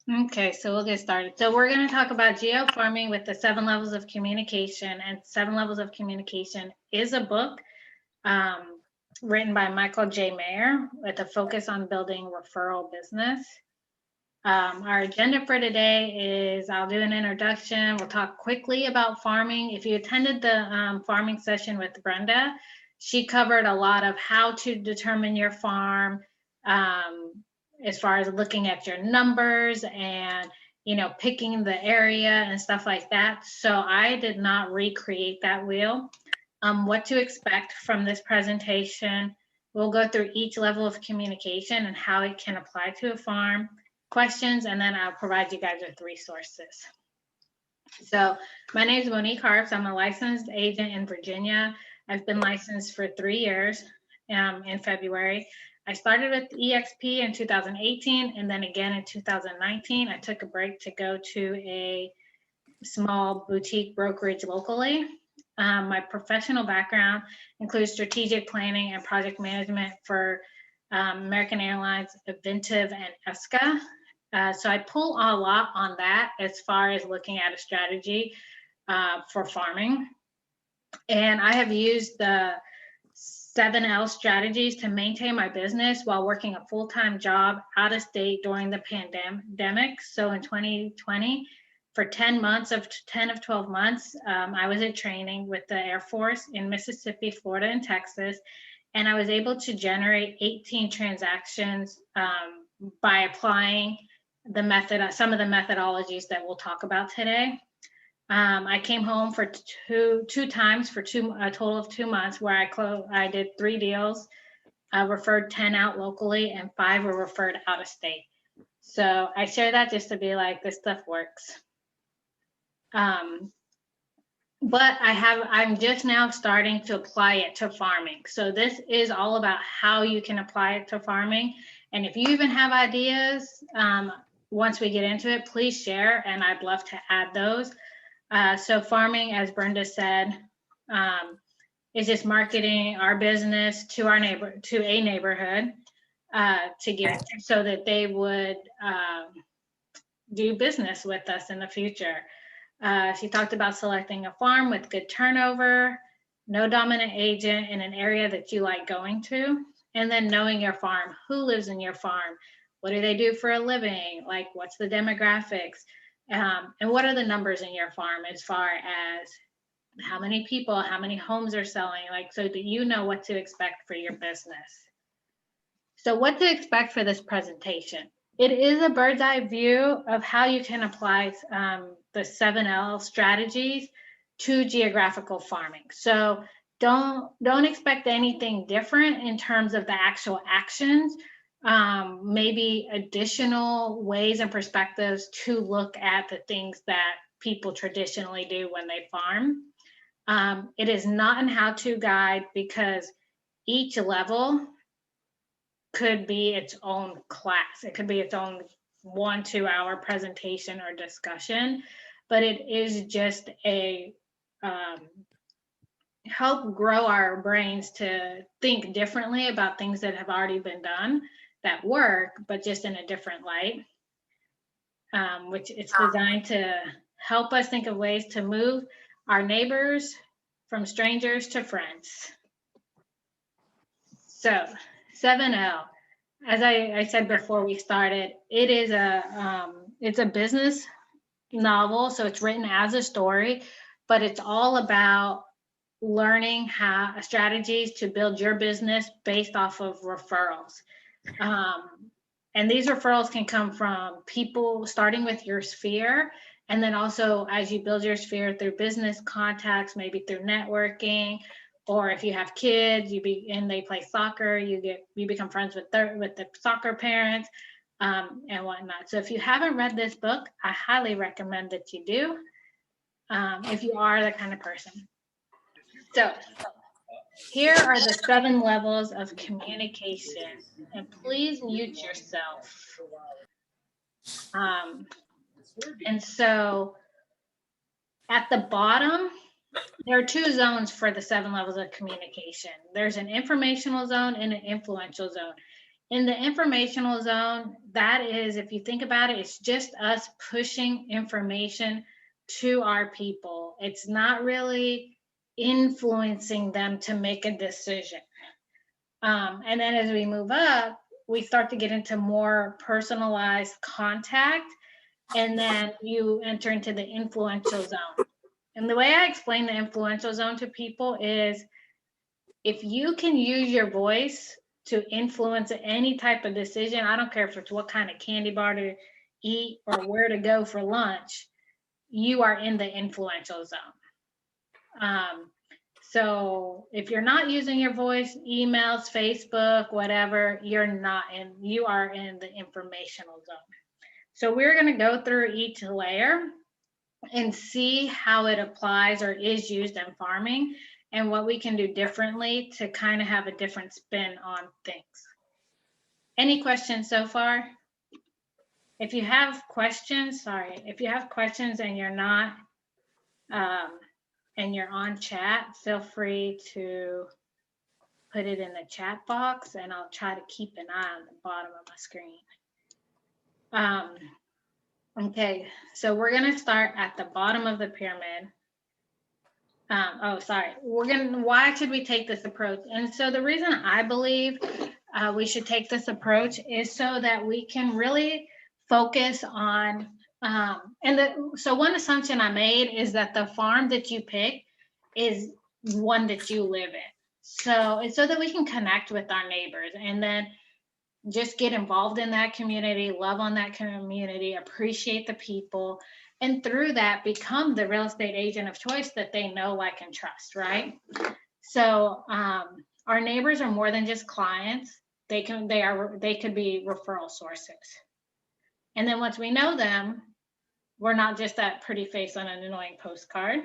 Okay, so we'll get started. So we're going to talk about geofarming with the 7 levels of communication. And 7 levels of communication is a book um, written by Michael J. Mayer with a focus on building referral business. Our agenda for today is I'll do an introduction. We'll talk quickly about farming. If you attended the farming session with Brenda, she covered a lot of how to determine your farm, um, as far as looking at your numbers and picking the area and stuff like that. So I did not recreate that wheel. What to expect from this presentation. We'll go through each level of communication and how it can apply to a farm, questions, and then I'll provide you guys with resources. So my name is Monique Harps. I'm a licensed agent in Virginia. I've been licensed for 3 years in February. I started with EXP in 2018 and then again in 2019. I took a break to go to a small boutique brokerage locally. My professional background includes strategic planning and project management for American Airlines, Aventiv, and ESCA. So I pull a lot on that as far as looking at a strategy for farming. And I have used the 7L strategies to maintain my business while working a full-time job out of state during the pandemic. So in 2020, for 10 of 12 months, I was at training with the Air Force in Mississippi, Florida, and Texas. And I was able to generate 18 transactions by applying some of the methodologies that we'll talk about today. I came home for two times for a total of 2 months where I did 3 deals. I referred 10 out locally and 5 were referred out of state. So I share that just to be like, this stuff works. But I'm just now starting to apply it to farming. So this is all about how you can apply it to farming. And if you even have ideas, once we get into it, please share, and I'd love to add those. So farming, as Brenda said, is just marketing our business to a neighborhood to get so that they would do business with us in the future. She talked about selecting a farm with good turnover, no dominant agent in an area that you like going to, and then knowing your farm, who lives in your farm, what do they do for a living, like what's the demographics, and what are the numbers in your farm as far as how many people, how many homes are selling, like so that you know what to expect for your business. So what to expect for this presentation. It is a bird's eye view of how you can apply the 7L strategies to geographical farming. So don't expect anything different in terms of the actual actions. Maybe additional ways and perspectives to look at the things that people traditionally do when they farm. It is not an how-to guide because each level could be its own class. It could be its own 1-2 hour presentation or discussion, but it is just a help grow our brains to think differently about things that have already been done that work, but just in a different light, which it's designed to help us think of ways to move our neighbors from strangers to friends. So 7L, as I said before we started, it is it's a business novel, so it's written as a story, but it's all about learning how strategies to build your business based off of referrals. And these referrals can come from people starting with your sphere, and then also as you build your sphere through business contacts, maybe through networking, or if you have kids, and they play soccer, you become friends with the soccer parents and whatnot. So if you haven't read this book, I highly recommend that you do, if you are the kind of person. So here are the 7 levels of communication, and please mute yourself. And so at the bottom, there are 2 zones for the 7 levels of communication. There's an informational zone and an influential zone. In the informational zone, that is, if you think about it, it's just us pushing information to our people. It's not really influencing them to make a decision. And then as we move up, we start to get into more personalized contact, and then you enter into the influential zone. And the way I explain the influential zone to people is, if you can use your voice to influence any type of decision, I don't care if it's what kind of candy bar to eat or where to go for lunch, you are in the influential zone. So if you're not using your voice, emails, Facebook, whatever, you are in the informational zone. So we're going to go through each layer and see how it applies or is used in farming, and what we can do differently to kind of have a different spin on things. Any questions so far? If you have questions and you're not, and you're on chat, feel free to put it in the chat box, and I'll try to keep an eye on the bottom of my screen. Okay, so we're gonna start at the bottom of the pyramid. Why should we take this approach? And so the reason I believe we should take this approach is so that we can really focus on, so one assumption I made is that the farm that you pick is one that you live in. So it's so that we can connect with our neighbors and then just get involved in that community, love on that community, appreciate the people, and through that become the real estate agent of choice that they know, like, and trust, right? So our neighbors are more than just clients. They could be referral sources. And then once we know them, we're not just that pretty face on an annoying postcard.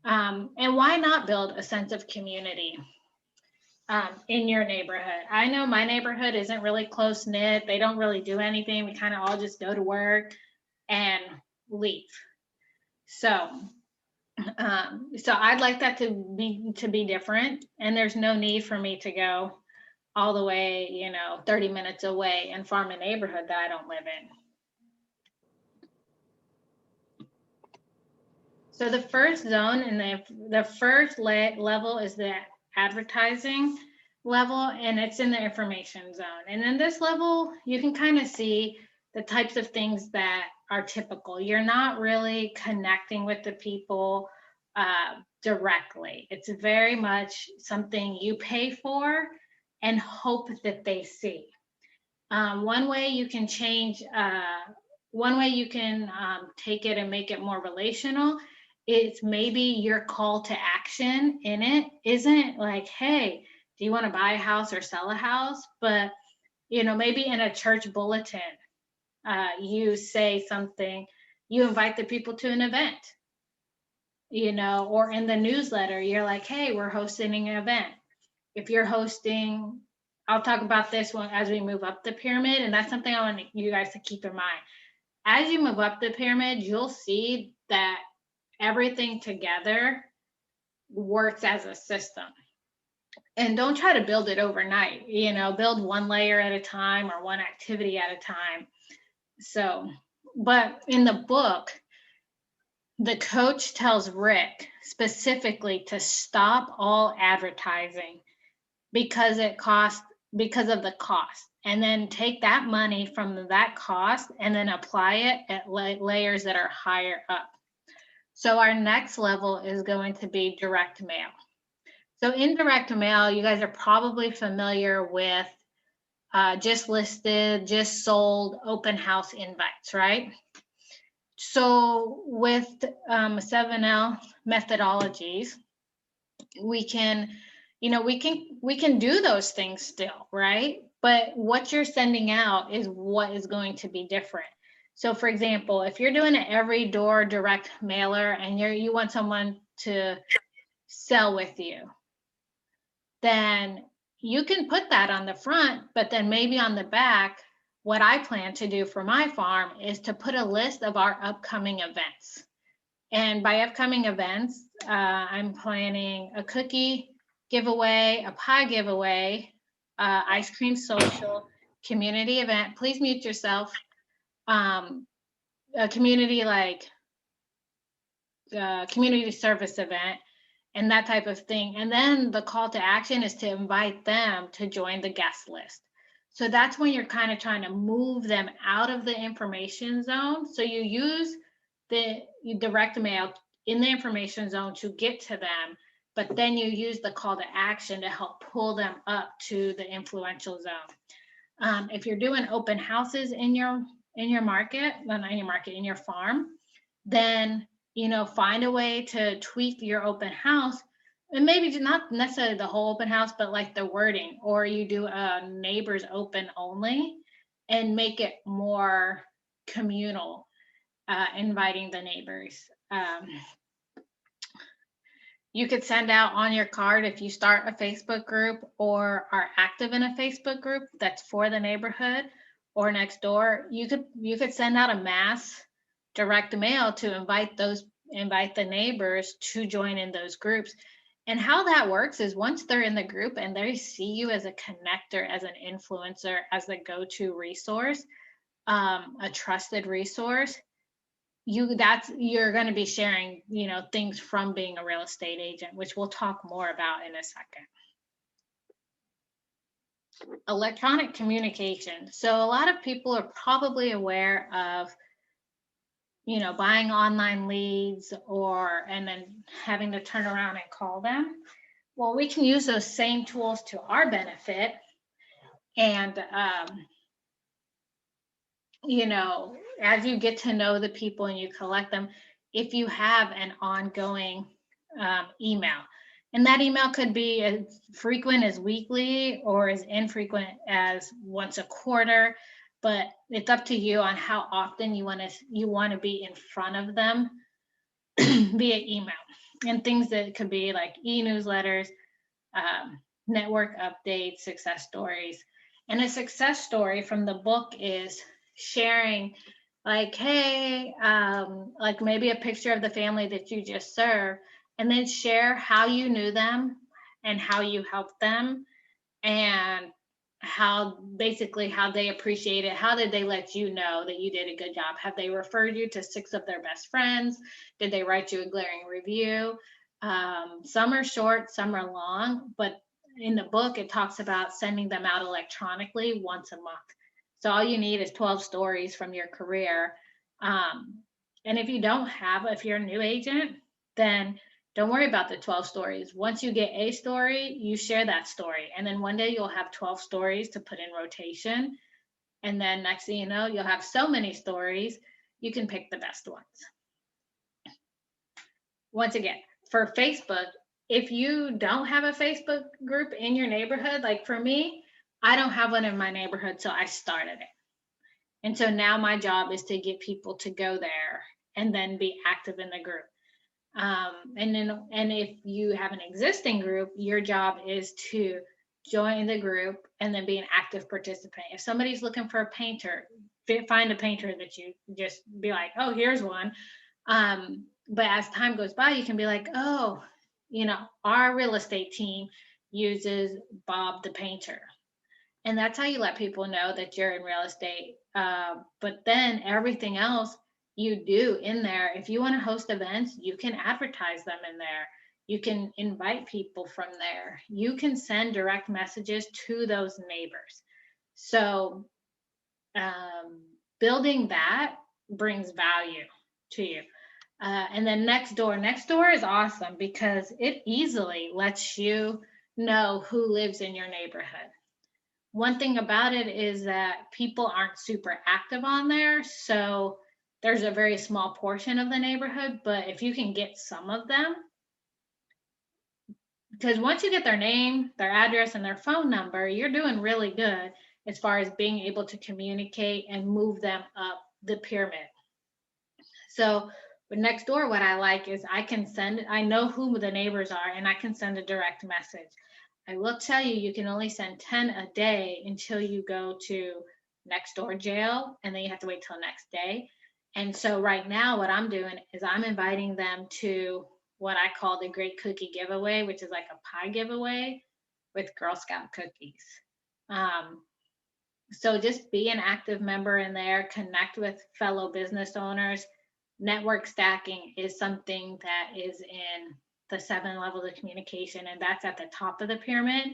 And why not build a sense of community in your neighborhood? I know my neighborhood isn't really close knit. They don't really do anything. We kind of all just go to work and leave. So I'd like that to be different. And there's no need for me to go all the way, 30 minutes away and farm a neighborhood that I don't live in. So the first zone and the first level is the advertising level, and it's in the information zone. And in this level, you can kind of see the types of things that are typical. You're not really connecting with the people directly. It's very much something you pay for and hope that they see. One way you can take it and make it more relational, it's maybe your call to action in it isn't like, hey, do you want to buy a house or sell a house? But, maybe in a church bulletin, you say something, you invite the people to an event, or in the newsletter, you're like, hey, we're hosting an event. If you're hosting, I'll talk about this one as we move up the pyramid, and that's something I want you guys to keep in mind. As you move up the pyramid, you'll see that everything together works as a system. And don't try to build it overnight, build one layer at a time or one activity at a time. So, but in the book, the coach tells Rick specifically to stop all advertising because of the cost, and then take that money from that cost and then apply it at layers that are higher up. So our next level is going to be direct mail. So in direct mail, you guys are probably familiar with just listed, just sold, open house invites, right? So with 7L methodologies, we can do those things still, right? But what you're sending out is what is going to be different. So for example, if you're doing an every door direct mailer and you want someone to sell with you, then you can put that on the front, but then maybe on the back, what I plan to do for my farm is to put a list of our upcoming events. And by upcoming events, I'm planning a cookie giveaway, a pie giveaway, ice cream social, community event. Please mute yourself. A community like community service event and that type of thing. And then the call to action is to invite them to join the guest list. So that's when you're kind of trying to move them out of the information zone. So you use the direct mail in the information zone to get to them, but then you use the call to action to help pull them up to the influential zone. If you're doing open houses in your market, well, not in your market, in your farm, then find a way to tweak your open house, and maybe not necessarily the whole open house, but like the wording, or you do a neighbors open only and make it more communal, inviting the neighbors. You could send out on your card, if you start a Facebook group or are active in a Facebook group that's for the neighborhood or next door, you could send out a mass direct mail to invite the neighbors to join in those groups. And how that works is once they're in the group and they see you as a connector, as an influencer, as a go-to resource, a trusted resource, you're going to be sharing, things from being a real estate agent, which we'll talk more about in a second. Electronic communication. So a lot of people are probably aware of, buying online leads and then having to turn around and call them. Well, we can use those same tools to our benefit. And, as you get to know the people and you collect them, if you have an ongoing email, and that email could be as frequent as weekly or as infrequent as once a quarter, but it's up to you on how often you want to be in front of them via email. And things that could be like e-newsletters, network updates, success stories. And a success story from the book is sharing, like, hey, like maybe a picture of the family that you just served, and then share how you knew them and how you helped them, and how they appreciate it. How did they let you know that you did a good job? Have they referred you to 6 of their best friends? Did they write you a glaring review? Some are short, some are long, but in the book, it talks about sending them out electronically once a month. So all you need is 12 stories from your career. And if you're a new agent, then don't worry about the 12 stories. Once you get a story, you share that story. And then one day you'll have 12 stories to put in rotation. And then next thing you know, you'll have so many stories, you can pick the best ones. Once again, for Facebook, if you don't have a Facebook group in your neighborhood, like for me, I don't have one in my neighborhood, so I started it. And so now my job is to get people to go there and then be active in the group. And if you have an existing group, your job is to join the group and then be an active participant. If somebody's looking for a painter, find a painter that you just be like, oh, here's one. But as time goes by, you can be like, oh, our real estate team uses Bob the painter. And that's how you let people know that you're in real estate. But then everything else you do in there, if you want to host events, you can advertise them in there. You can invite people from there. You can send direct messages to those neighbors. So building that brings value to you. And then next door is awesome because it easily lets you know who lives in your neighborhood. One thing about it is that people aren't super active on there, so there's a very small portion of the neighborhood, but if you can get some of them, because once you get their name, their address, and their phone number, you're doing really good as far as being able to communicate and move them up the pyramid. So with Nextdoor, what I like is I know who the neighbors are, and I can send a direct message. I will tell you, you can only send 10 a day until you go to Nextdoor jail, and then you have to wait till next day. And so right now what I'm doing is I'm inviting them to what I call the Great Cookie Giveaway, which is like a pie giveaway with Girl Scout cookies. So just be an active member in there, connect with fellow business owners. Network stacking is something that is in the 7 levels of communication, and that's at the top of the pyramid.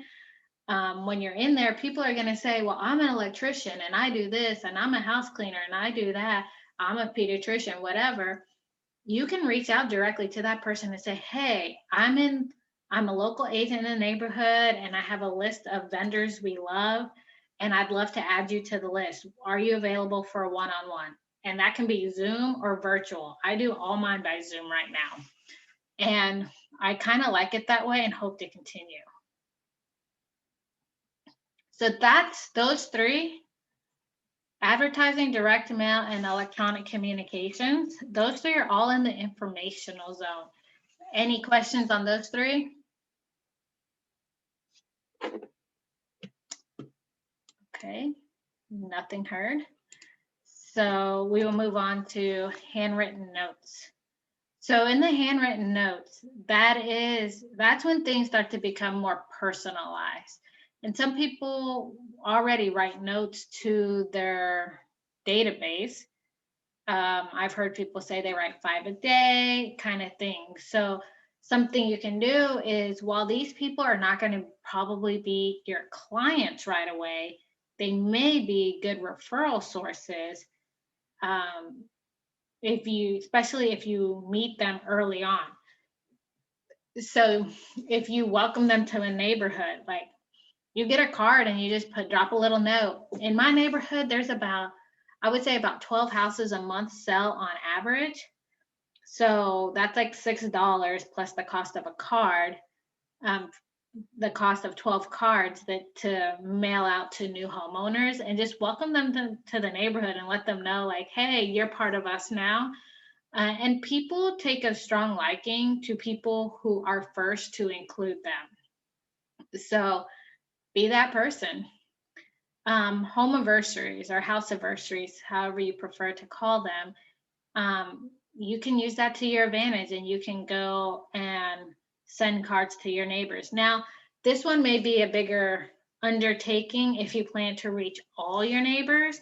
When you're in there, people are going to say, well, I'm an electrician and I do this, and I'm a house cleaner and I do that. I'm a pediatrician, whatever. You can reach out directly to that person and say, hey, I'm a local agent in the neighborhood and I have a list of vendors we love and I'd love to add you to the list. Are you available for a one-on-one? And that can be Zoom or virtual. I do all mine by Zoom right now. And I kind of like it that way and hope to continue. So that's those 3: advertising, direct mail, and electronic communications. Those 3 are all in the informational zone. Any questions on those 3? Okay, nothing heard. So we will move on to handwritten notes. So in the handwritten notes, that's when things start to become more personalized. And some people already write notes to their database. I've heard people say they write 5 a day kind of thing. So something you can do is, while these people are not going to probably be your clients right away, they may be good referral sources. Especially if you meet them early on. So if you welcome them to a neighborhood, like you get a card and you just drop a little note. In my neighborhood, there's I would say about 12 houses a month sell on average. So that's like $6 plus the cost of a card, the cost of 12 cards to mail out to new homeowners, and just welcome them to the neighborhood and let them know, like, hey, you're part of us now. And people take a strong liking to people who are first to include them. So be that person. Home anniversaries or house anniversaries, however you prefer to call them, you can use that to your advantage, and you can go and send cards to your neighbors. Now, this one may be a bigger undertaking if you plan to reach all your neighbors.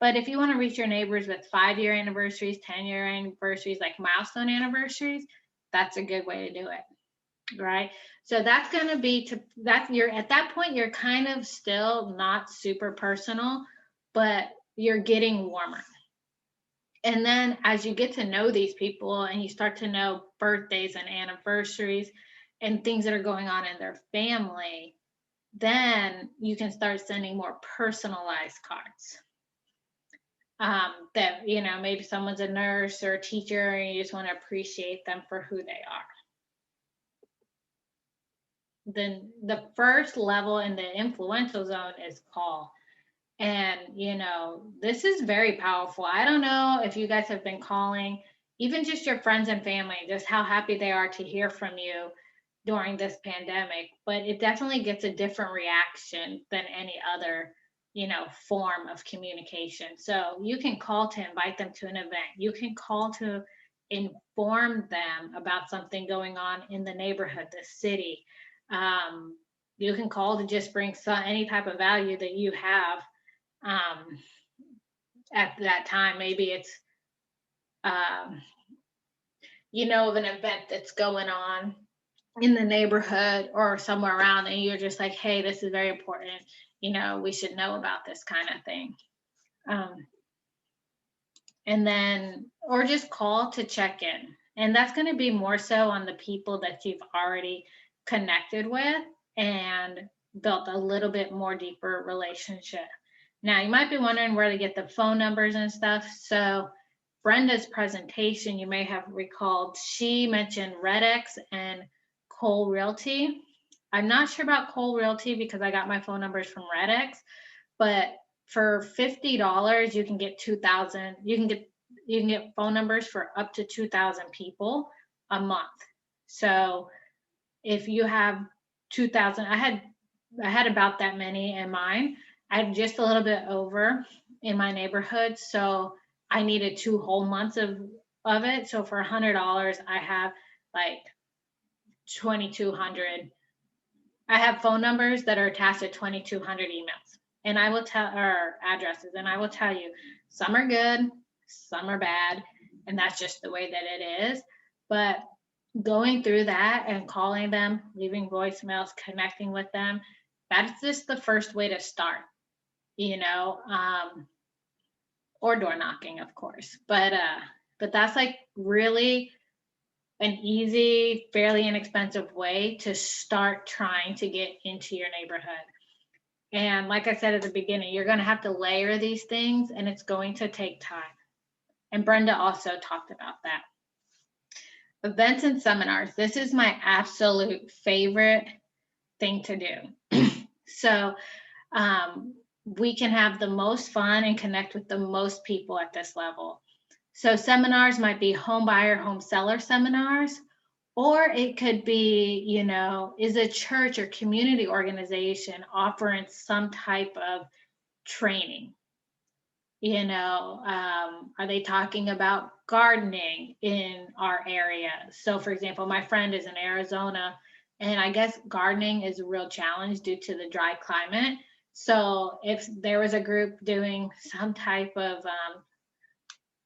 But if you want to reach your neighbors with 5-year anniversaries, 10-year anniversaries, like milestone anniversaries, that's a good way to do it, right? So that's going to be you're at that point, you're kind of still not super personal, but you're getting warmer. And then as you get to know these people and you start to know birthdays and anniversaries and things that are going on in their family, then you can start sending more personalized cards. That, maybe someone's a nurse or a teacher and you just want to appreciate them for who they are. Then the first level in the influential zone is call. And, this is very powerful. I don't know if you guys have been calling, even just your friends and family, just how happy they are to hear from you during this pandemic, but it definitely gets a different reaction than any other form of communication. So you can call to invite them to an event. You can call to inform them about something going on in the neighborhood, the city. You can call to just bring any type of value that you have at that time. Maybe it's of an event that's going on in the neighborhood or somewhere around, and you're just like, hey, this is very important, we should know about this kind of thing. And then, or just call to check in. And that's going to be more so on the people that you've already connected with and built a little bit more deeper relationship. Now, you might be wondering where to get the phone numbers and stuff. So Brenda's presentation, you may have recalled, she mentioned RedX and Cole Realty. I'm not sure about Cole Realty because I got my phone numbers from RedX, but for $50, you can get 2,000. You can get phone numbers for up to 2,000 people a month. So if you have 2,000, I had about that many in mine. I had just a little bit over in my neighborhood, so I needed 2 whole months of it. So for $100, I have like 2,200 I have phone numbers that are attached to 2,200 emails, and I will tell, or addresses, and I will tell you, some are good, some are bad, and that's just the way that it is. But going through that and calling them, leaving voicemails, connecting with them, that's just the first way to start, you know, or door knocking, of course. But that's like really an easy, fairly inexpensive way to start trying to get into your neighborhood. And like I said at the beginning, you're going to have to layer these things and it's going to take time. And Brenda also talked about that. Events and seminars. This is my absolute favorite thing to do. So we can have the most fun and connect with the most people at this level. So seminars might be home buyer, home seller seminars, or it could be, you know, is a church or community organization offering some type of training? You know, are they talking about gardening in our area? So, for example, my friend is in Arizona, and I guess gardening is a real challenge due to the dry climate. So, if there was a group doing some type of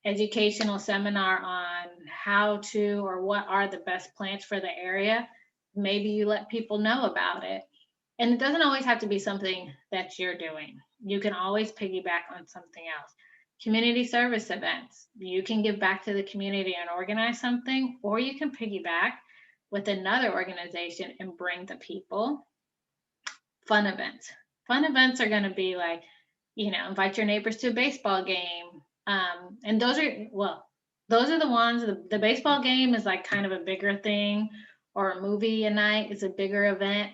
educational seminar on how to or what are the best plants for the area, maybe you let people know about it. And it doesn't always have to be something that you're doing. You can always piggyback on something else. Community service events. You can give back to the community and organize something, or you can piggyback with another organization and bring the people. Fun events. Fun events are going to be like, you know, invite your neighbors to a baseball game. And those are the ones, the baseball game is like kind of a bigger thing, or a movie a night is a bigger event.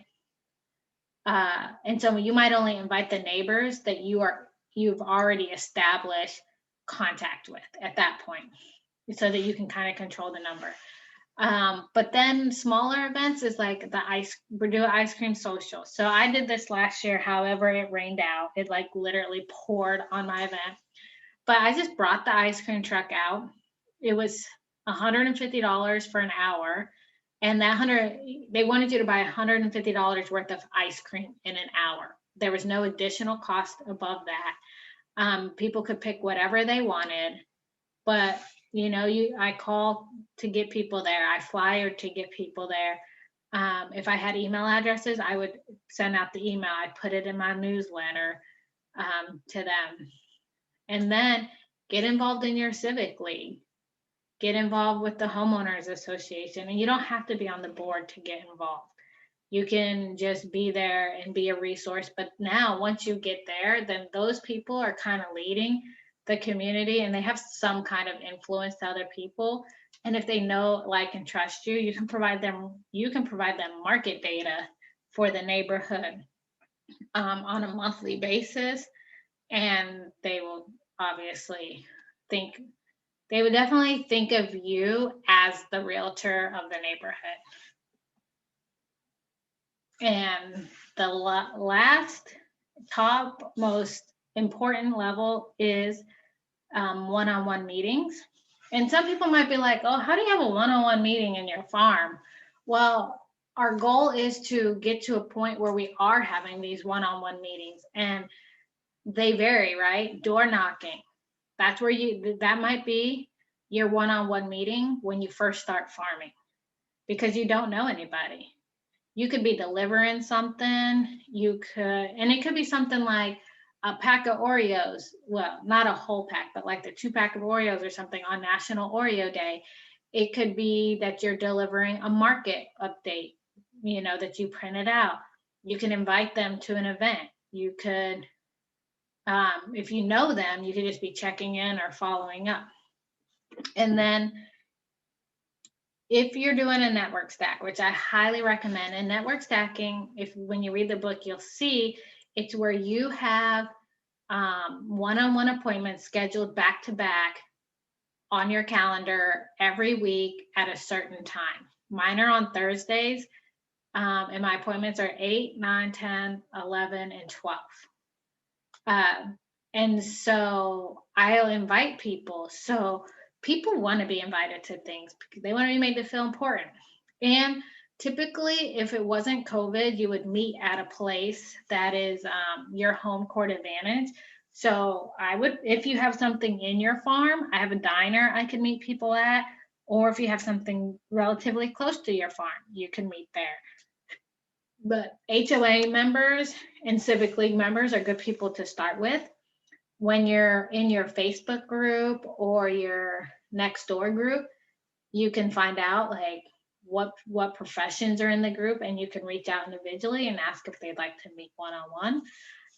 And so you might only invite the neighbors that you've already established contact with at that point, so that you can kind of control the number. But then smaller events is like we do ice cream social. So I did this last year. However, it rained out. It like literally poured on my event. But I just brought the ice cream truck out. It was $150 for an hour. And they wanted you to buy $150 worth of ice cream in an hour. There was no additional cost above that. People could pick whatever they wanted, but you know, I call to get people there. I flyer to get people there. If I had email addresses, I would send out the email. I'd put it in my newsletter to them. And then get involved in your civic league. Get involved with the homeowners association, and you don't have to be on the board to get involved. You can just be there and be a resource. But now once you get there, then those people are kind of leading the community, and they have some kind of influence to other people. And if they know, like, and trust you, you can provide them market data for the neighborhood on a monthly basis, and they will obviously they would definitely think of you as the realtor of the neighborhood. And the last top most important level is one-on-one meetings. And some people might be like, oh, how do you have a one-on-one meeting in your farm? Well, our goal is to get to a point where we are having these one-on-one meetings, and they vary, right? Door knocking. That's where that might be your one-on-one meeting when you first start farming, because you don't know anybody. You could be delivering something, and it could be something like a pack of Oreos. Well, not a whole pack, but like the 2-pack of Oreos or something on National Oreo Day. It could be that you're delivering a market update, you know, that you printed out. You can invite them to an event. You could, if you know them, you could just be checking in or following up. And then if you're doing a network stack, which I highly recommend, and network stacking, when you read the book, you'll see it's where you have one-on-one appointments scheduled back to back on your calendar every week at a certain time. Mine are on Thursdays, and my appointments are 8, 9, 10, 11, and 12. And so I'll invite people. So people want to be invited to things because they want to be made to feel important. And Typically, if it wasn't COVID, you would meet at a place that is your home court advantage. So I would, if you have something in your farm, I have a diner I could meet people at, or if you have something relatively close to your farm, you can meet there. But HOA members and Civic League members are good people to start with. When you're in your Facebook group or your next door group, you can find out like what professions are in the group, and you can reach out individually and ask if they'd like to meet one-on-one.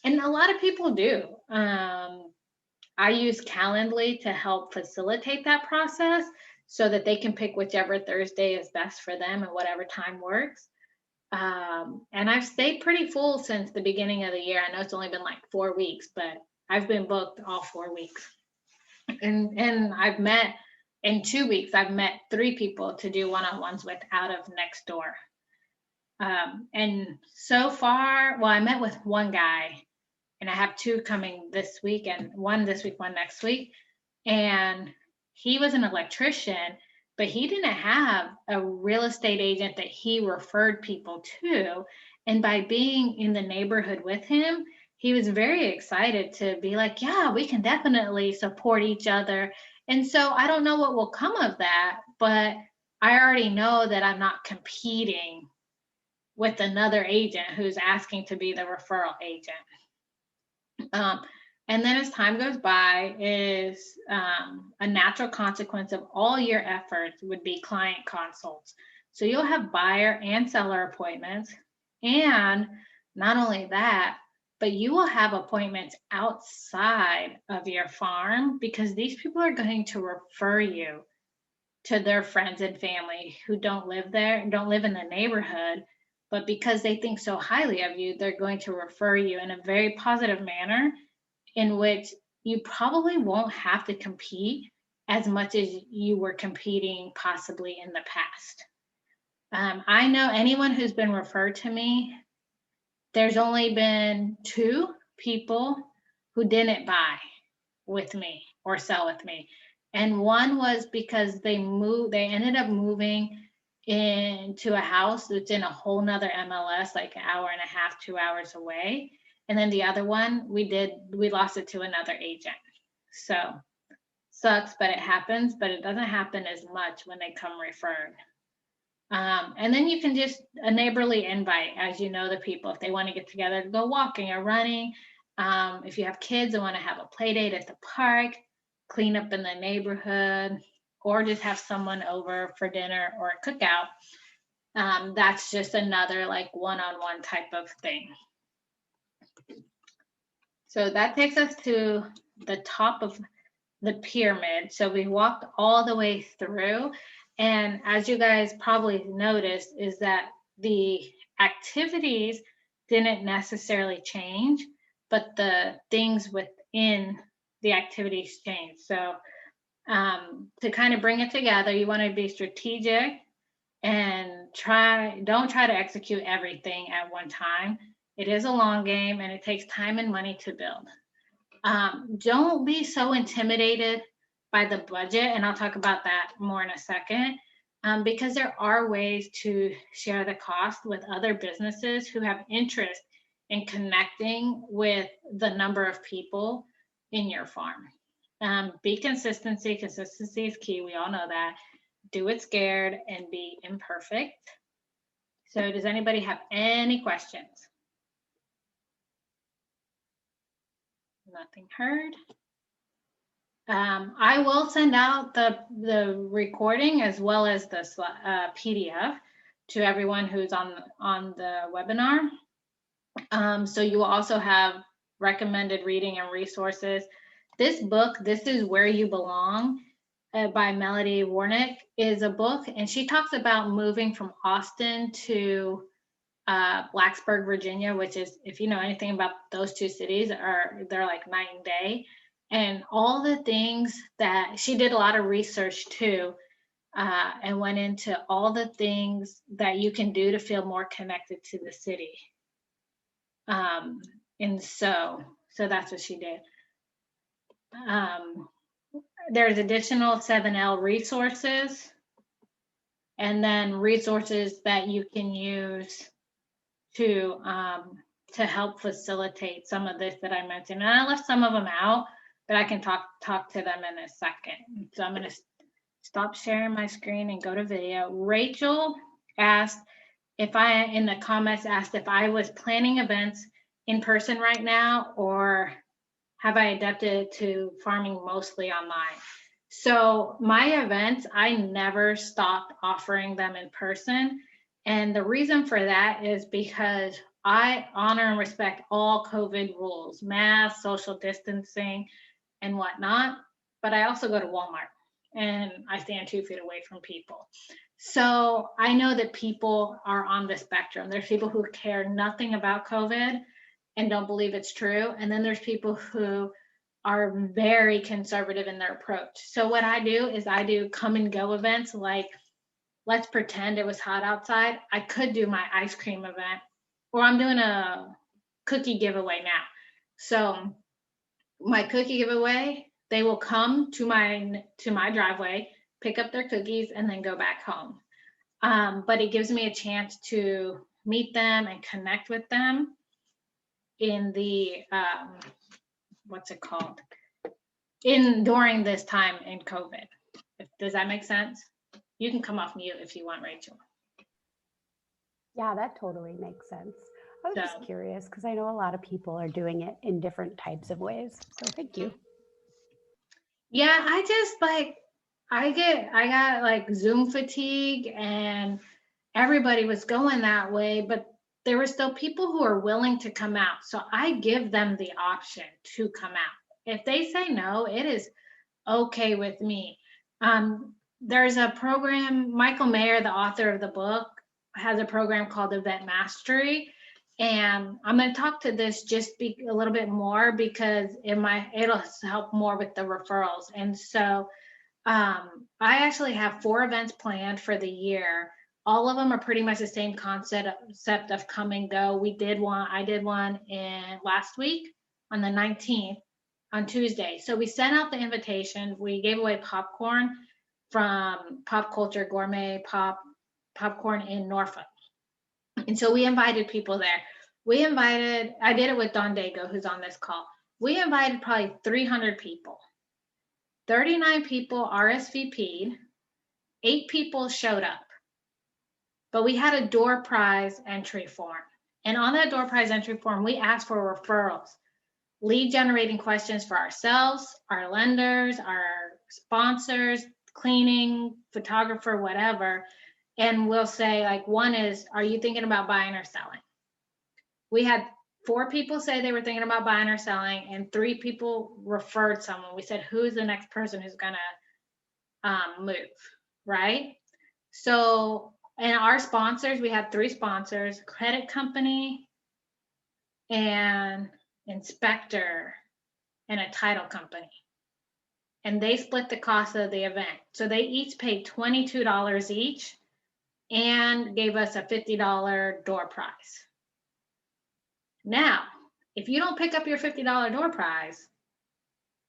And a lot of people do. I use Calendly to help facilitate that process so that they can pick whichever Thursday is best for them and whatever time works. And I've stayed pretty full since the beginning of the year. I know it's only been like 4 weeks, but I've been booked all 4 weeks. And I've met in 2 weeks, I've met 3 people to do one-on-ones with out of next door. And so far, well, I met with one guy, and I have 2 coming this week, and one this week, one next week. And he was an electrician, but he didn't have a real estate agent that he referred people to. And by being in the neighborhood with him, he was very excited to be like, yeah, we can definitely support each other. And so I don't know what will come of that, but I already know that I'm not competing with another agent who's asking to be the referral agent. And then as time goes by, is a natural consequence of all your efforts would be client consults. So you'll have buyer and seller appointments. And not only that, but you will have appointments outside of your farm, because these people are going to refer you to their friends and family who don't live there, don't live in the neighborhood. But because they think so highly of you, they're going to refer you in a very positive manner, in which you probably won't have to compete as much as you were competing possibly in the past. I know anyone who's been referred to me, there's only been 2 people who didn't buy with me or sell with me. And one was because they ended up moving into a house that's in a whole nother MLS, like an hour and a half, 2 hours away. And then the other one, we lost it to another agent. So sucks, but it happens, but it doesn't happen as much when they come referred. And then you can just a neighborly invite, as you know, the people, if they want to get together to go walking or running. If you have kids and want to have a play date at the park, clean up in the neighborhood, or just have someone over for dinner or a cookout. That's just another like one-on-one type of thing. So that takes us to the top of the pyramid. So we walked all the way through. And as you guys probably noticed, is that the activities didn't necessarily change, but the things within the activities changed. So to kind of bring it together, you want to be strategic and don't try to execute everything at one time. It is a long game, and it takes time and money to build. Don't be so intimidated by the budget, and I'll talk about that more in a second, because there are ways to share the cost with other businesses who have interest in connecting with the number of people in your farm. Be consistency. Consistency is key. We all know that. Do it scared and be imperfect. So does anybody have any questions? Nothing heard. I will send out the recording as well as the PDF to everyone who's on the webinar. So you will also have recommended reading and resources. This book, This Is Where You Belong, by Melody Warnick, is a book, and she talks about moving from Austin to Blacksburg, Virginia, which is, if you know anything about those 2 cities, they're like night and day. And all the things that she did a lot of research too, and went into all the things that you can do to feel more connected to the city. And so that's what she did. There's additional 7L resources, and then resources that you can use to help facilitate some of this that I mentioned. And I left some of them out, but I can talk to them in a second. So I'm going to stop sharing my screen and go to video. Rachel asked if I, in the comments, asked if I was planning events in person right now, or have I adapted to farming mostly online? So my events, I never stopped offering them in person. And the reason for that is because I honor and respect all COVID rules, mask, social distancing, and whatnot. But I also go to Walmart and I stand 2 feet away from people. So I know that people are on the spectrum. There's people who care nothing about COVID and don't believe it's true. And then there's people who are very conservative in their approach. So what I do is I do come and go events, like let's pretend it was hot outside. I could do my ice cream event, or I'm doing a cookie giveaway now. So my cookie giveaway, they will come to my driveway, pick up their cookies, and then go back home. But it gives me a chance to meet them and connect with them in the what's it called? During this time in COVID. Does that make sense? You can come off mute if you want, Rachel. Yeah, that totally makes sense. I was just curious because I know a lot of people are doing it in different types of ways. So thank you. Yeah, I just like, I got like Zoom fatigue, and everybody was going that way, but there were still people who are willing to come out. So I give them the option to come out. If they say no, it is okay with me. There's a program, Michael Mayer, the author of the book, has a program called Event Mastery. And I'm going to talk to this just a little bit more because it'll help more with the referrals. And so I actually have 4 events planned for the year. All of them are pretty much the same concept of come and go. I did one in last week on the 19th on Tuesday. So we sent out the invitation. We gave away popcorn from Pop Culture Gourmet Popcorn in Norfolk. And so we invited people there. I did it with Don Dago, who's on this call. We invited probably 300 people. 39 people RSVP'd, 8 people showed up. But we had a door prize entry form. And on that door prize entry form, we asked for referrals, lead generating questions for ourselves, our lenders, our sponsors, cleaning, photographer, whatever. And we'll say, like, one is, are you thinking about buying or selling? We had 4 people say they were thinking about buying or selling, and 3 people referred someone. We said, who's the next person who's going to move, right? So, and our sponsors, we had 3 sponsors, credit company, and inspector, and a title company. And they split the cost of the event. So they each paid $22 each and gave us a $50 door prize. Now, if you don't pick up your $50 door prize,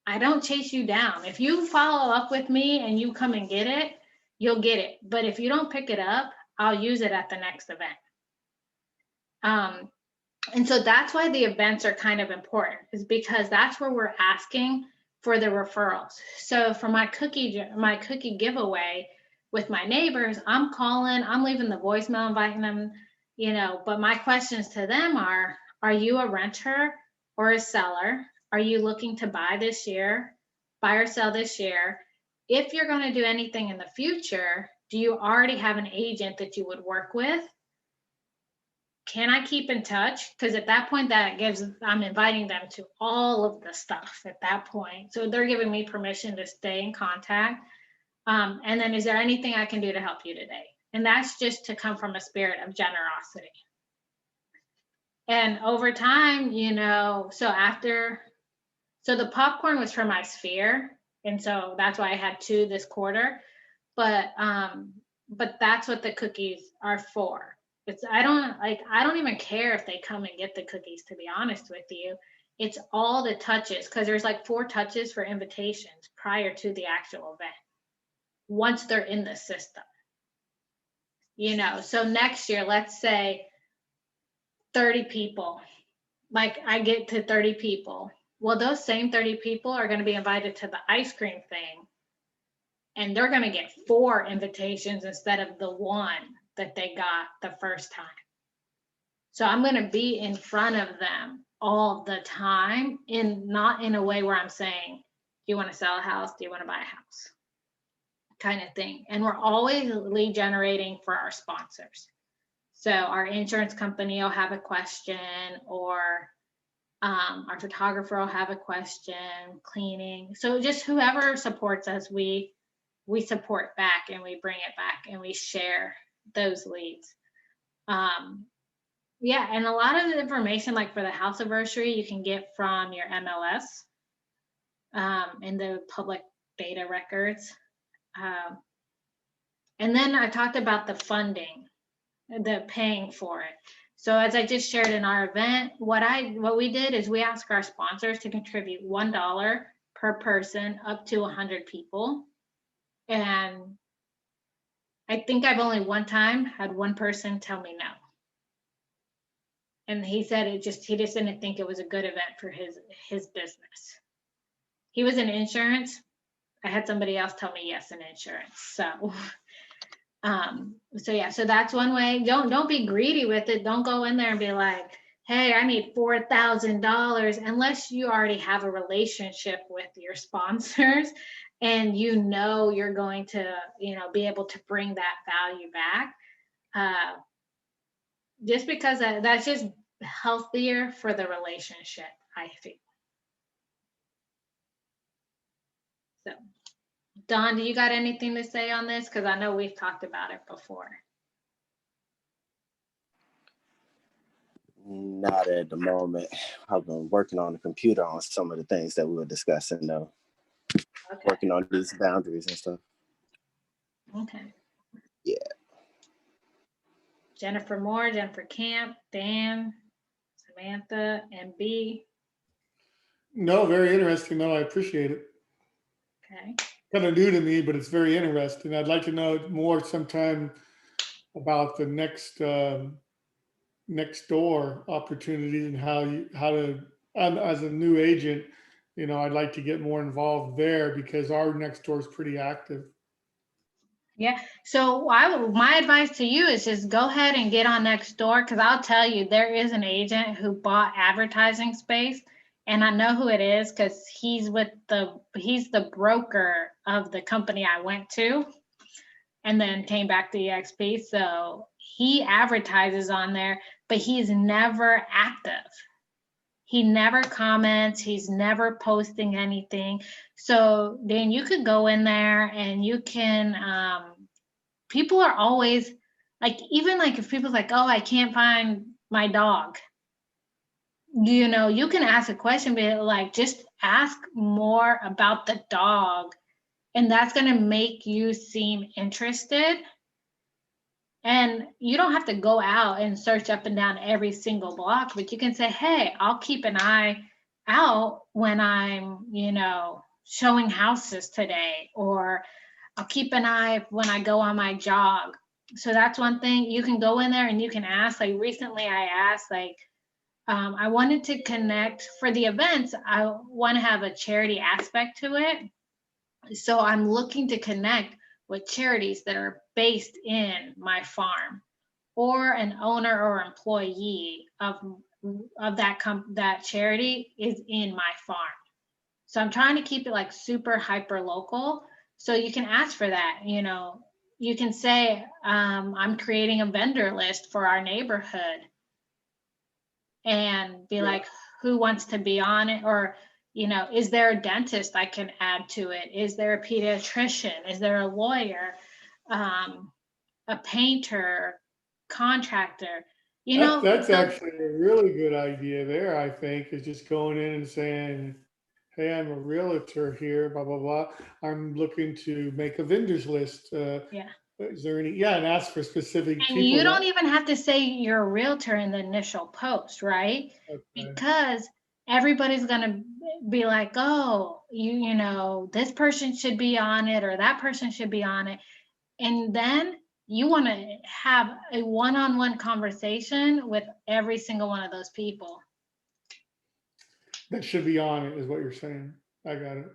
I don't chase you down. If you follow up with me and you come and get it, you'll get it. But if you don't pick it up, I'll use it at the next event. And so that's why the events are kind of important, is because that's where we're asking for the referrals. So for my cookie giveaway with my neighbors, I'm calling, I'm leaving the voicemail, inviting them, but my questions to them are you a renter or a seller? Are you looking to buy or sell this year? If you're going to do anything in the future, do you already have an agent that you would work with? Can I keep in touch? Because at that point, I'm inviting them to all of the stuff at that point. So they're giving me permission to stay in contact. And then, is there anything I can do to help you today? And that's just to come from a spirit of generosity. And over time, so the popcorn was for my sphere. And so that's why I had 2 this quarter. But that's what the cookies are for. I don't even care if they come and get the cookies, to be honest with you. It's all the touches, because there's like 4 touches for invitations prior to the actual event, once they're in the system. So next year, let's say 30 people, like I get to 30 people. Well, those same 30 people are going to be invited to the ice cream thing, and they're going to get 4 invitations instead of the 1 that they got the first time. So I'm going to be in front of them all the time, not in a way where I'm saying, do you want to sell a house? Do you want to buy a house? Kind of thing. And we're always lead generating for our sponsors. So our insurance company will have a question, or our photographer will have a question, cleaning. So just whoever supports us, we support back, and we bring it back, and we share those leads. Yeah, and a lot of the information, like for the house anniversary, you can get from your MLS in the public data records. And then I talked about the funding, the paying for it. So as I just shared in our event, what we did is we asked our sponsors to contribute $1 per person up to 100 people. And I think I've only one time had one person tell me no. And he said he just didn't think it was a good event for his business. He was in insurance. I had somebody else tell me yes in insurance. So so that's one way. Don't be greedy with it. Don't go in there and be like, hey, I need $4,000, unless you already have a relationship with your sponsors and you're going to be able to bring that value back. Just because that's just healthier for the relationship, I think. So, Dawn, do you got anything to say on this? Because I know we've talked about it before. Not at the moment. I've been working on the computer on some of the things that we were discussing, though. Okay. Working on these boundaries and stuff. Okay. Yeah. Jennifer Moore, Jennifer Camp, Dan, Samantha, and B. No, very interesting. No, I appreciate it. Okay. Kind of new to me, but it's very interesting. I'd like to know more sometime about the next door opportunities and how to, as a new agent, I'd like to get more involved there because our next door is pretty active. Yeah. So my advice to you is just go ahead and get on Nextdoor, because I'll tell you, there is an agent who bought advertising space, and I know who it is because he's the broker of the company I went to and then came back to EXP. So he advertises on there, but he's never active. He never comments. He's never posting anything. So then you could go in there and you can, people are always like, even like if people's like, oh, I can't find my dog, you can ask a question, but like, just ask more about the dog, and that's going to make you seem interested. And you don't have to go out and search up and down every single block, but you can say, hey, I'll keep an eye out when I'm, showing houses today, or I'll keep an eye when I go on my jog. So that's one thing. You can go in there and you can ask. Like recently I asked, I wanted to connect for the events. I want to have a charity aspect to it. So I'm looking to connect with charities that are based in my farm, or an owner or employee of that charity is in my farm. So I'm trying to keep it like super hyper local. So you can ask for that. You can say, I'm creating a vendor list for our neighborhood, and be like, who wants to be on it? Or is there a dentist I can add to it? Is there a pediatrician? Is there a lawyer, a painter, contractor? That's actually a really good idea there, I think, is just going in and saying, hey, I'm a realtor here, blah, blah, blah. I'm looking to make a vendors list. Yeah. Is there any, and ask for specific and people. You don't even have to say you're a realtor in the initial post, right? Okay. Because everybody's going to be like, oh, this person should be on it, or that person should be on it. And then you want to have a one-on-one conversation with every single one of those people. That should be on it, is what you're saying. I got it.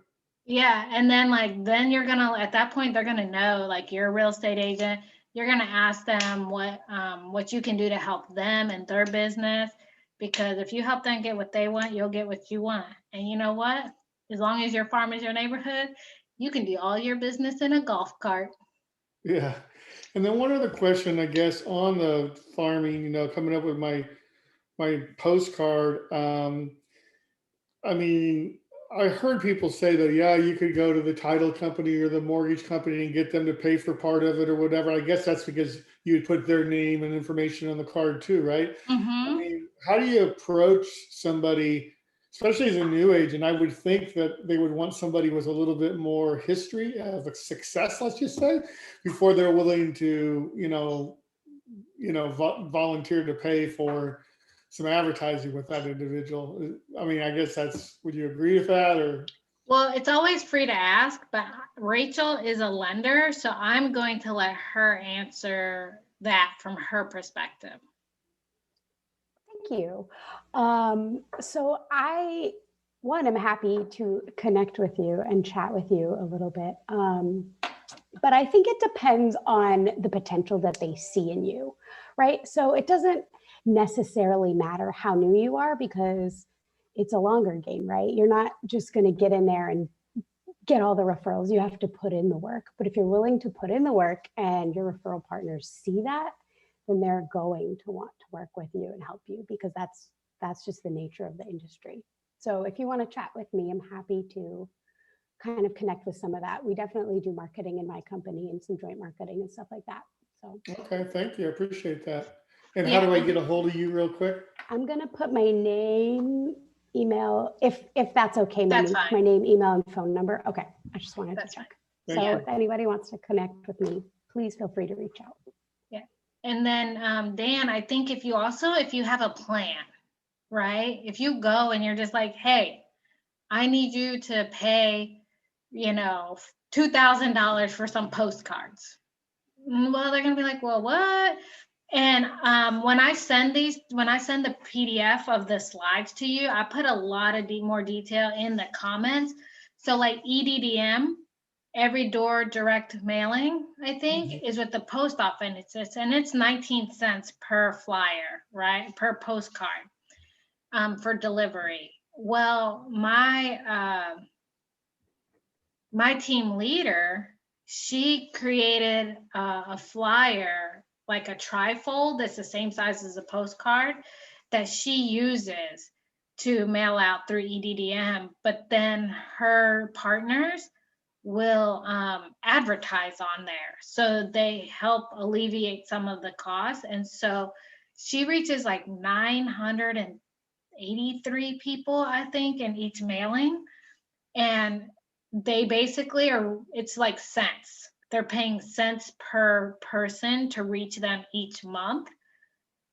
Yeah, and then then you're gonna, at that point, they're gonna know, like, you're a real estate agent. You're gonna ask them what you can do to help them and their business, because if you help them get what they want, you'll get what you want. And you know what? As long as your farm is your neighborhood, you can do all your business in a golf cart. Yeah. And then one other question, I guess, on the farming, coming up with my postcard. I mean, I heard people say that, yeah, you could go to the title company or the mortgage company and get them to pay for part of it or whatever. I guess that's because you would put their name and information on the card too, right? I mean, how do you approach somebody, especially as a new agent? I would think that they would want somebody with a little bit more history of success, let's just say, before they're willing to, volunteer to pay for some advertising with that individual. I mean, I guess would you agree with that, or? Well, it's always free to ask, but Rachel is a lender, so I'm going to let her answer that from her perspective. Thank you. So I'm happy to connect with you and chat with you a little bit. But I think it depends on the potential that they see in you, right? So it doesn't necessarily matter how new you are, because it's a longer game, right? You're not just going to get in there and get all the referrals. You have to put in the work. But if you're willing to put in the work and your referral partners see that, then they're going to want to work with you and help you, because that's just the nature of the industry. So if you want to chat with me, I'm happy to kind of connect with some of that. We definitely do marketing in my company and some joint marketing and stuff like that. So okay, thank you. I appreciate that. And how do I get a hold of you real quick? I'm gonna put my name, email, if that's okay. My name, email, and phone number. Okay, I just wanted to check. So if anybody wants to connect with me, please feel free to reach out. Yeah, and then Dan, I think if you have a plan, right? If you go and you're just like, hey, I need you to pay, $2,000 for some postcards. Well, they're gonna be like, well, what? And when I send the PDF of the slides to you, I put a lot of more detail in the comments. So like EDDM, every door direct mailing, I think, is with the post office, and it's 19 cents per flyer, right? Per postcard for delivery. Well, my team leader, she created a flyer, like a trifold that's the same size as a postcard, that she uses to mail out through EDDM. But then her partners will advertise on there, so they help alleviate some of the costs. And so she reaches like 983 people, I think, in each mailing. And they basically it's like cents. They're paying cents per person to reach them each month.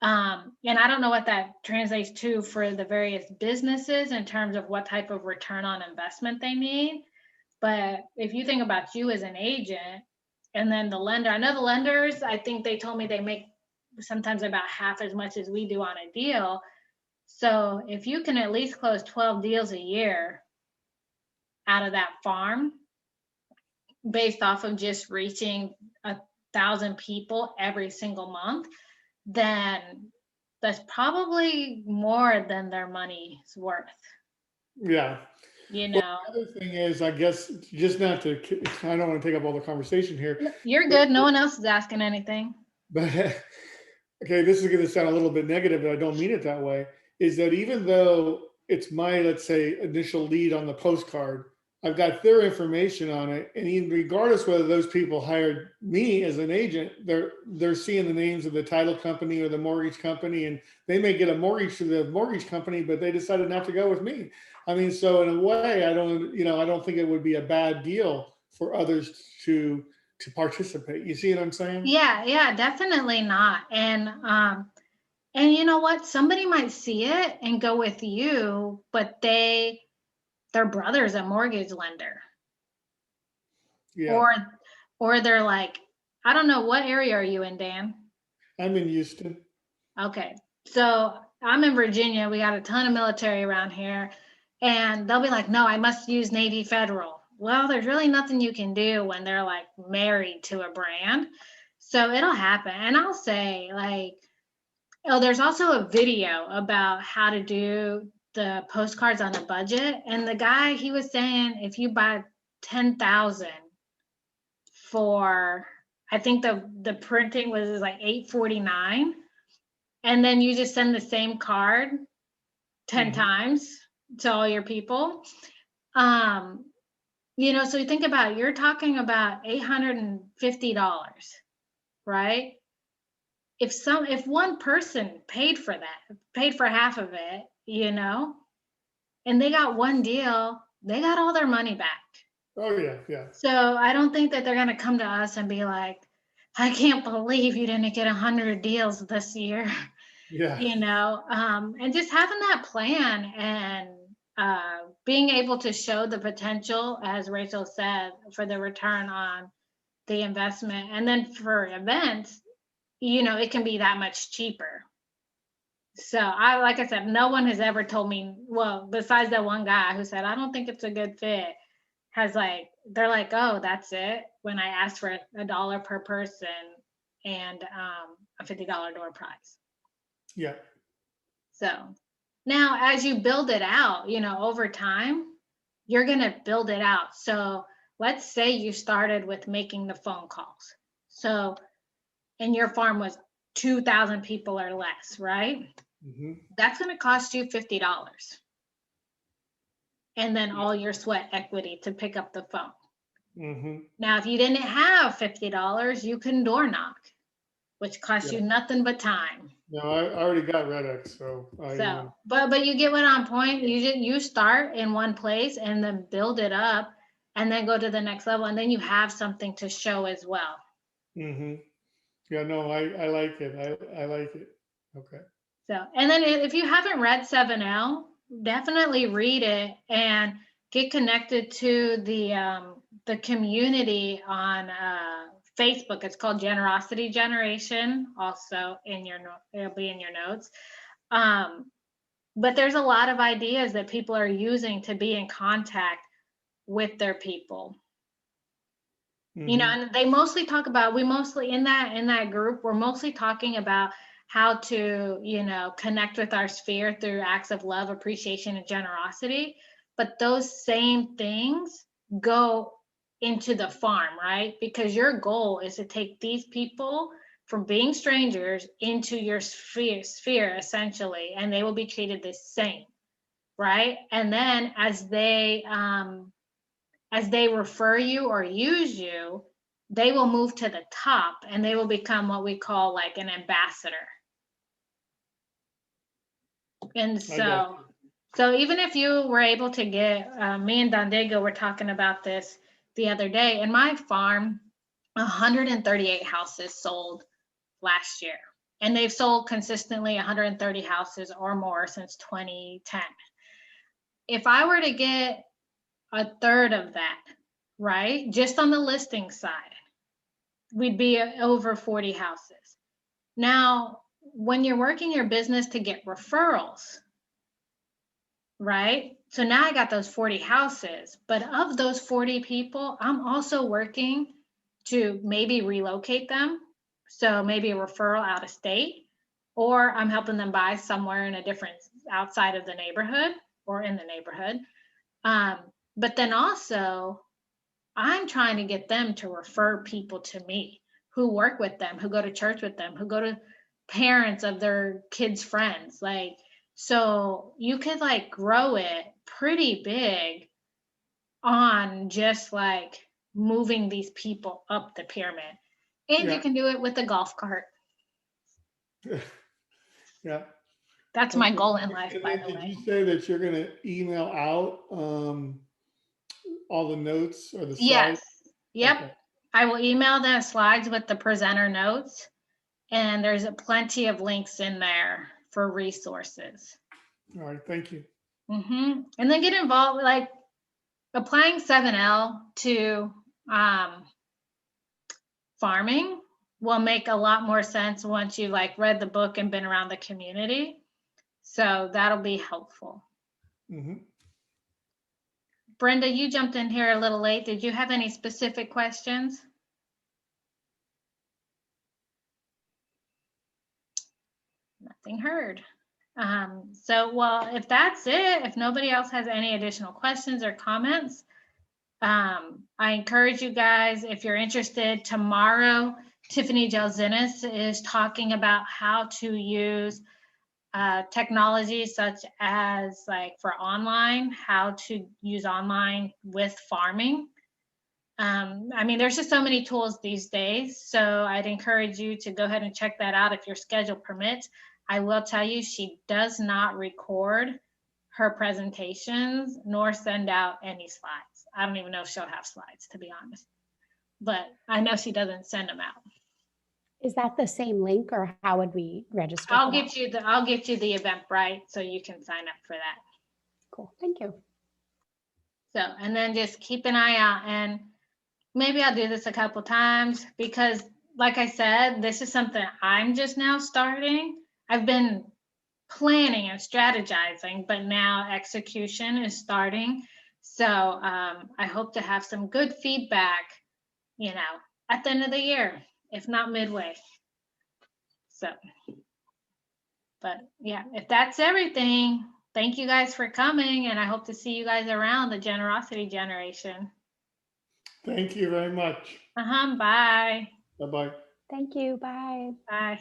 And I don't know what that translates to for the various businesses in terms of what type of return on investment they need. But if you think about you as an agent and then the lender, I know the lenders, I think they told me they make sometimes about half as much as we do on a deal. So if you can at least close 12 deals a year out of that farm based off of just reaching 1,000 people every single month, then that's probably more than their money's worth. Yeah. Well, the other thing is, I guess, just not to, I don't want to take up all the conversation here. You're good. No one else is asking anything. But okay, this is going to sound a little bit negative, but I don't mean it that way. Is that even though it's my, let's say, initial lead on the postcard, I've got their information on it, and even regardless whether those people hired me as an agent, they're seeing the names of the title company or the mortgage company, and they may get a mortgage to the mortgage company, but they decided not to go with me. I mean, so in a way, I don't think it would be a bad deal for others to participate. You see what I'm saying? Yeah, definitely not. And you know what? Somebody might see it and go with you, but their brother's a mortgage lender. Yeah. Or they're like, I don't know, what area are you in, Dan? I'm in Houston. Okay, so I'm in Virginia. We got a ton of military around here, and they'll be like, no, I must use Navy Federal. Well, there's really nothing you can do when they're like married to a brand. So it'll happen. And I'll say, like, oh, there's also a video about how to do the postcards on a budget. And the guy, he was saying if you buy 10,000 for, I think the printing was like $8.49, and then you just send the same card 10 Mhm. times to all your people. So you think about it, you're talking about $850, right? If one person paid for that, paid for half of it, and they got one deal, they got all their money back. Oh yeah, yeah. So I don't think that they're going to come to us and be like, I can't believe you didn't get 100 deals this year. Yeah. And just having that plan and being able to show the potential, as Rachel said, for the return on the investment. And then for events, it can be that much cheaper. So like I said, no one has ever told me, well, besides that one guy who said, I don't think it's a good fit, they're like, oh, that's it. When I asked for $1 per person and a $50 door prize. Yeah. So now as you build it out, over time, you're going to build it out. So let's say you started with making the phone calls. So, and your farm was 2,000 people or less, right? Mm-hmm. That's going to cost you $50. And then all your sweat equity to pick up the phone. Mm-hmm. Now, if you didn't have $50, you can door knock, which costs you nothing but time. No, I already got RedX, so but you get what I'm point. You start in one place and then build it up, and then go to the next level, and then you have something to show as well. Mm-hmm. Yeah, no, I like it. I like it. Okay. So, and then if you haven't read 7L, definitely read it and get connected to the community on Facebook. It's called Generosity Generation. Also it'll be in your notes. But there's a lot of ideas that people are using to be in contact with their people. Mm-hmm. And they mostly talk about, in that group, we're mostly talking about how to, connect with our sphere through acts of love, appreciation, and generosity. But those same things go into the farm, right? Because your goal is to take these people from being strangers into your sphere essentially, and they will be treated the same, right? And then as they refer you or use you, they will move to the top and they will become what we call like an ambassador. And so even if you were able to get, me and Dondego were talking about this the other day, in my farm, 138 houses sold last year. And they've sold consistently 130 houses or more since 2010. If I were to get a third of that, right, just on the listing side, we'd be over 40 houses. Now, when you're working your business to get referrals, right? So now I got those 40 houses, but of those 40 people, I'm also working to maybe relocate them. So maybe a referral out of state, or I'm helping them buy somewhere in a different, outside of the neighborhood or in the neighborhood. But then also I'm trying to get them to refer people to me who work with them, who go to church with them, who go to parents of their kids' friends. Like, so you could like grow it pretty big on just like moving these people up the pyramid. And you can do it with a golf cart. Yeah. That's my goal in life, by the Did way. you say that you're going to email out all the notes or the slides? Yes. Yep. Okay. I will email the slides with the presenter notes, and there's plenty of links in there for resources. All right. Thank you. And then get involved, like applying 7L to farming will make a lot more sense once you like read the book and been around the community. So that'll be helpful. Mhm. Brenda, you jumped in here a little late. Did you have any specific questions? Nothing heard. Well, if that's it, if nobody else has any additional questions or comments, I encourage you guys, if you're interested, tomorrow, Tiffany Gelzinis is talking about how to use technology such as like for online, how to use online with farming. I mean, there's just so many tools these days. So I'd encourage you to go ahead and check that out if your schedule permits. I will tell you, she does not record her presentations nor send out any slides. I don't even know if she'll have slides, to be honest, but I know she doesn't send them out. Is that the same link, or how would we register? I'll for that? get you the Eventbrite so you can sign up for that. Cool. Thank you. So, and then just keep an eye out, and maybe I'll do this a couple times because like I said, this is something I'm just now starting. I've been planning and strategizing, but now execution is starting. So I hope to have some good feedback, at the end of the year, if not midway. So, but yeah, if that's everything, thank you guys for coming, and I hope to see you guys around the Generosity Generation. Thank you very much. Bye. Bye-bye. Thank you. Bye. Bye.